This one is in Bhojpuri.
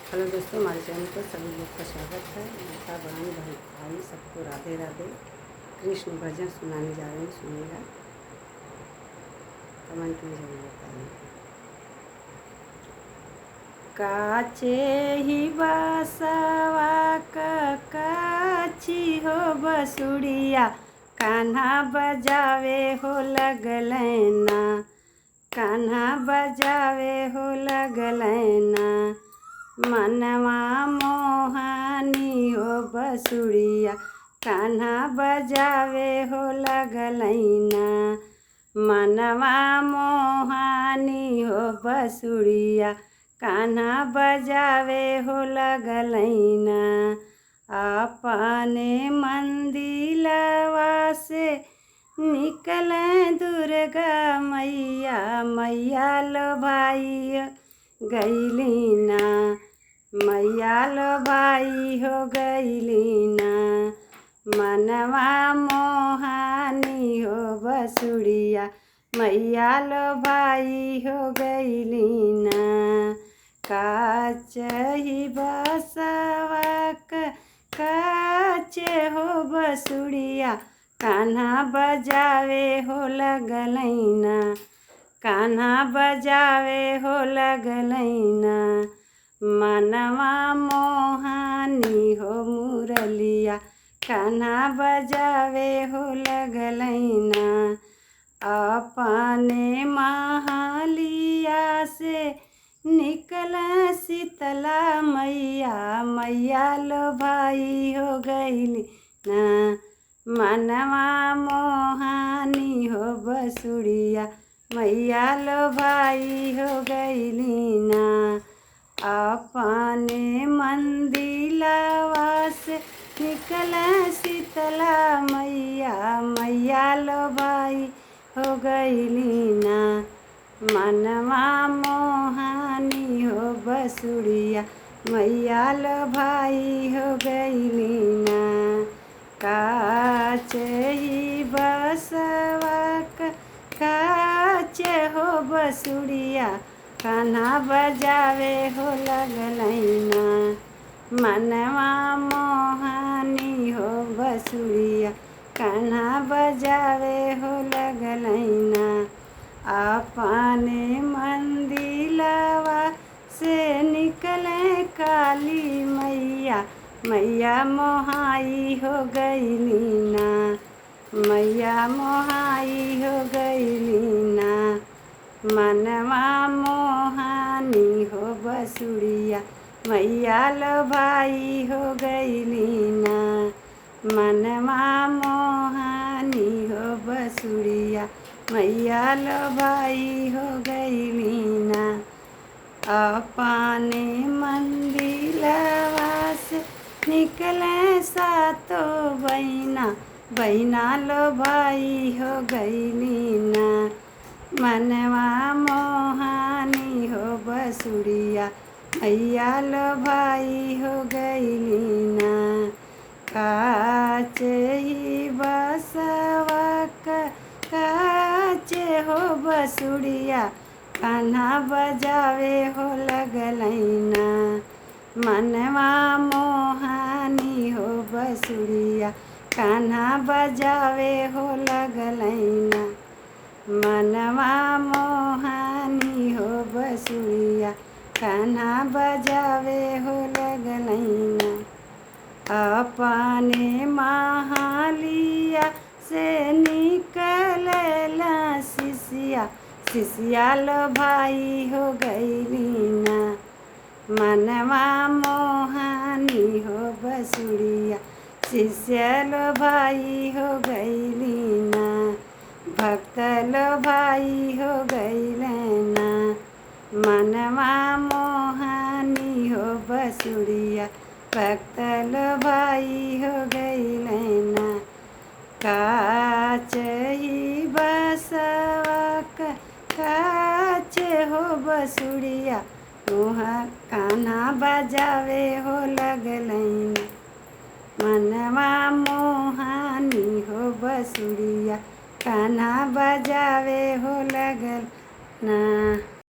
हेलो दोस्तों, हमारे चैनल पर सभी लोग का स्वागत है। माता बहन भाई सबको राधे राधे। कृष्ण भजन सुनाने जा रहे हैं, सुनिएगा। कमेंट में जरूर बताइए। काचे ही बसवा काची हो बसुड़िया, कान्हा बजावे हो लगलैना, कान्हा बजावे हो लगलैना। मनवा मोहानी हो बसुड़िया, कान्हा बजावे हो लगलैना। मनवा मोहानी हो बसुड़िया, कान्हा बजावे हो लगलैना। अपने मंदिलवा से निकले दुर्गा मैया, मैया लो भाई गैलीना, मैया लो भाई हो गैलीना। मनवा मोहानी हो बसुड़िया, मैया लो भाई हो गैलीना। काचही बसवा काचे हो बसुड़िया, कान्हा बजावे हो लगलैना, कान्हा बजावे हो लगलैना। मनवा मोहानी हो मुरलिया, कान्हा बजावे हो लगलैना। अपने महलिया से निकला शीतला मैया, मैया लो भाई हो गैली ना। मनवा मोहानी हो बसुड़िया, मैया लो भाई हो गैलीना। अपने मंदिलवा से निकला शीतला मैया, मैया लो भाई हो गैलीना। मनवा मोहानी हो बसुड़िया, मैया लो भाई हो गैलीना। काचे ही बसवा काचे हो बसुड़िया, कान्हा बजावे हो लगलैना। मनवा मोहानी हो बसुड़िया, कान्हा बजावे हो लगलैना। अपने मंदिलवा से निकले काली मैया, मैया मोहाई हो गैलीना, मैया मोहाई हो गैलीना। मनवा मोहानी हो बसुड़िया, मैया लो भाई हो गैलीना। मनवा मोहानी हो बसुड़िया, मैया लो भाई हो गैलीना। अपने मंदिलवा से निकले सातो बहिना, बहिना लो भाई हो गैलीना। मनवा मोहानी हो बसुड़िया, मैया लो भाई हो गैलीना। काचे ही बसवा काचे हो बसुड़िया, कान्हा बजावे हो लगलैना। मनवा मोहानी हो बसुड़िया, कान्हा बजावे हो लगलैना। मनवा मोहानी हो बसुड़िया, कान्हा बजावे हो लगलैना। अपने महलिया से निकलला शिष्या, शिष्या लो भाई हो गैलीना। मनवा मोहानी हो बसुड़िया, शिष्य लो भाई हो गैलीना। भक्त लो भाई हो गैलेना। मनवा मोहानी हो बसुड़िया, भक्त लो भाई हो गैलेना। काचही बसवा काचे हो बसुड़िया, मुहा कान्हा बजावे हो लगलैना। मनवा मोहानी हो बसुड़िया, कान्हा बजावे हो लगलैना।